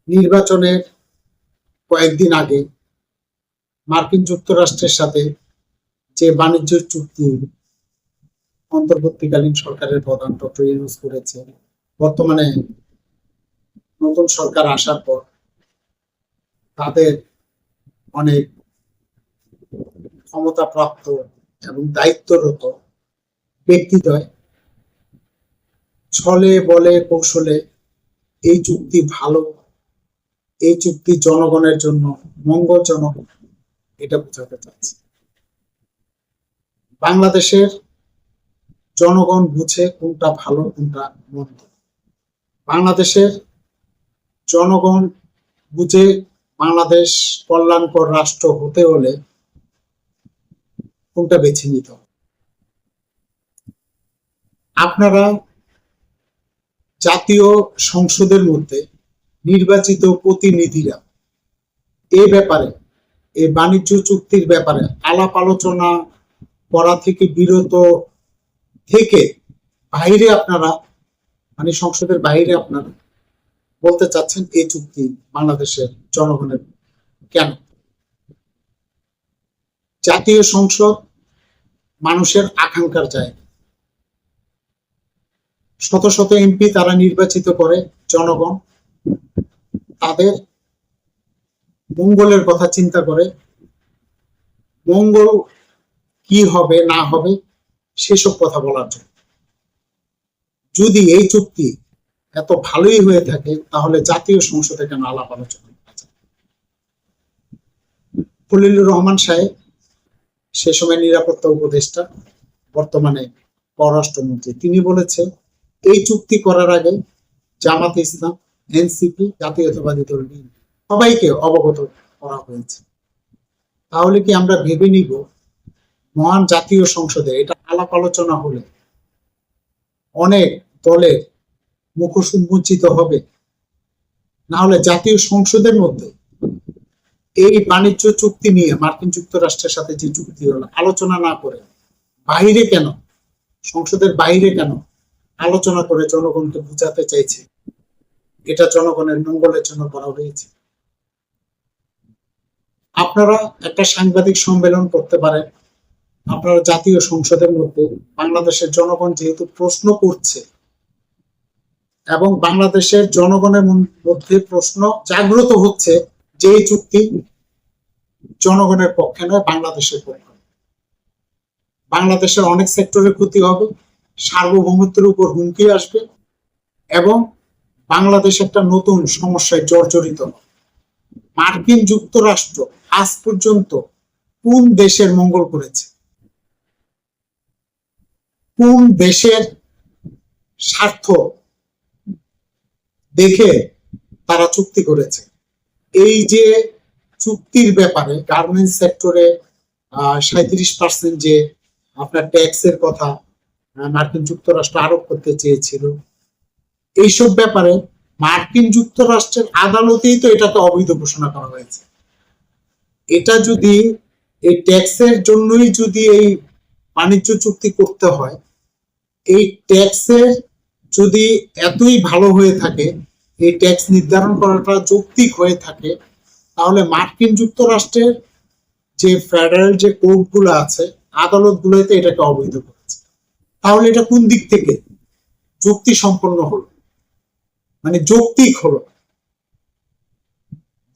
নির্বাচনের কয়েকদিন আগে মার্কিন যুক্তরাষ্ট্রের সাথে যে বাণিজ্য চুক্তি অন্তর্বর্তীকালীন সরকারের প্রধান ডক্টর ইউনূস করেছে, বর্তমানে নতুন সরকার আসার পর তাদের অনেক ক্ষমতাপ্রাপ্ত এবং দায়িত্বরত ব্যক্তিদ্বয় ছলে বলে কৌশলে এই চুক্তি ভালো, এই চুক্তি জনগণের জন্য মঙ্গলজনক, এটা বোঝাতে চাচ্ছে। বাংলাদেশের জনগণ বুঝে কোনটা ভালো কোনটা মন্দ। বাংলাদেশের জনগণ বুঝে বাংলাদেশ কল্যাণকর রাষ্ট্র হতে হলে কোনটা বেছে নিতে হবে। আপনারা জাতীয় সংসদের মধ্যে নির্বাচিত প্রতিনিধিরা এই ব্যাপারে, এই বাণিজ্য চুক্তির ব্যাপারে আলাপ আলোচনা করা থেকে বিরত থেকে বাইরে আপনারা, মানে সংসদের বাইরে আপনারা বলতে চাচ্ছেন এই চুক্তি বাংলাদেশের জনগণের কেন? জাতীয় সংসদ মানুষের আকাঙ্ক্ষার জায়গা। শত শত এমপি তারা নির্বাচিত করে জনগণ, তাদের মঙ্গলের কথা চিন্তা করে, মঙ্গল কি হবে না হবে সেসব কথা বলার জন্য। যদি এই চুক্তি এত ভালোই হয়ে থাকে তাহলে জাতীয় সংসদে কেন আলাপ আলোচনা করা যায়? খলিলুর রহমান সাহেব সে সময় নিরাপত্তা উপদেষ্টা, বর্তমানে পররাষ্ট্রমন্ত্রী, তিনি বলেছে এই চুক্তি করার আগে জামাতে ইসলাম, এনসিপি, জাতীয়তাবাদী দল সবাইকে অবগত করা হয়েছে। তাহলে কি আমরা ভেবে নিব মহান জাতীয় সংসদে এটা আলাপ আলোচনা হলে অনেক দলের মুখোশ উন্মোচিত হবে? না হলে জাতীয় সংসদের মধ্যে এই বাণিজ্য চুক্তি নিয়ে মার্কিন যুক্তরাষ্ট্রের সাথে যে চুক্তি হলো আলোচনা না করে বাইরে কেন, সংসদের বাইরে কেন আলোচনা করে জনগণকে বুঝাতে চাইছে এটা জনগণের মঙ্গলের জন্য করা হয়েছে? আপনারা একটা সাংবাদিক সম্মেলন করতে পারেন, আপনারা জাতীয় সংসদের মধ্যে বাংলাদেশের জনগণ যেহেতু প্রশ্ন করছে এবং বাংলাদেশের জনগণের মধ্যে প্রশ্ন জাগ্রত হচ্ছে যে এই চুক্তি জনগণের পক্ষে নয়, বাংলাদেশের পক্ষে। বাংলাদেশের অনেক সেক্টরের ক্ষতি হবে, সার্বভৌমত্বের উপর হুমকি আসবে এবং বাংলাদেশ একটা নতুন সমস্যায় জর্জরিত। মার্কিন যুক্তরাষ্ট্র আজ পর্যন্ত কোন দেশের মঙ্গল করেছে? কোন দেশের স্বার্থ দেখে তারা চুক্তি করেছে? এই যে চুক্তির ব্যাপারে গার্মেন্টস সেক্টরে 37% যে আপনার ট্যাক্সের কথা মার্কিন যুক্তরাষ্ট্র আরোপ করতে চেয়েছিল, এইসব ব্যাপারে মার্কিন যুক্তরাষ্ট্রের আদালতেই তো এটাকে অবৈধ ঘোষণা করা হয়েছে। এটা যদি এই ট্যাক্সের জন্যই যদি এই বাণিজ্য চুক্তি করতে হয়, এই ট্যাক্সের যদি এতই ভালো হয়ে থাকে, এই ট্যাক্স নির্ধারণ করাটা যৌক্তিক হয়ে থাকে, তাহলে মার্কিন যুক্তরাষ্ট্রের যে ফেডারেল যে কোর্টগুলো আছে, আদালতগুলোতে এটাকে অবৈধ করেছে। তাহলে এটা কোন দিক থেকে যুক্তি সম্পন্ন হলো, মানে যৌক্তিক হলো?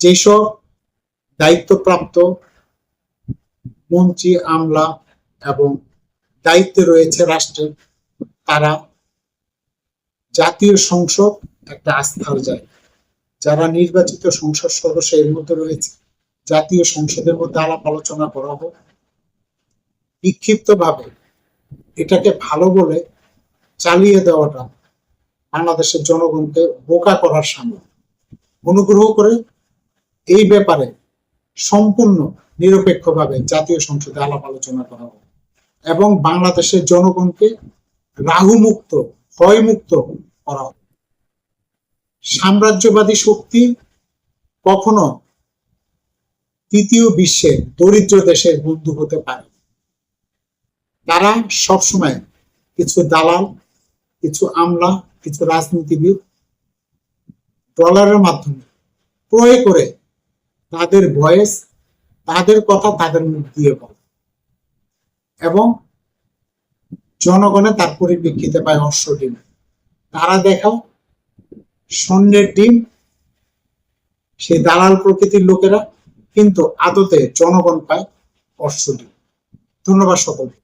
যেসব দায়িত্বপ্রাপ্ত মন্ত্রী, আমলা এবং দায়িত্বে রয়েছে রাষ্ট্রের, তারা জাতীয় সংসদ একটা আস্থার জায়গা। যারা নির্বাচিত সংসদ সদস্য এর মধ্যে রয়েছে, জাতীয় সংসদের মধ্যে আলাপ আলোচনা করা হোক। বিক্ষিপ্ত ভাবে এটাকে ভালো বলে চালিয়ে দেওয়াটা বাংলাদেশের জনগণকে বোকা করার সামিল। অনুগ্রহ করে এই ব্যাপারে সম্পূর্ণ নিরপেক্ষভাবে জাতীয় সংসদে আলাপ আলোচনা করা হোক এবং বাংলাদেশের জনগণকে রাহুমুক্ত, ভয়মুক্ত করা হোক। সাম্রাজ্যবাদী শক্তি কখনো তৃতীয় বিশ্বের দরিদ্র দেশের বন্ধু হতে পারে। তারা সবসময় কিছু দালাল, কিছু আমলা, কিছু রাজনীতিবিদ ডলারের মাধ্যমে ক্রয় করে তাদের ভয়েস, তাদের কথা তাদের মুখ দিয়ে বলে এবং জনগণে তার পরিপ্রেক্ষিতে পায় অশ্ব ডিম। তারা দেখাও স্বর্ণের ডিম, সেই দালাল প্রকৃতির লোকেরা, কিন্তু আদতে জনগণ পায় অশ্ব ডিম। ধন্যবাদ সকলকে।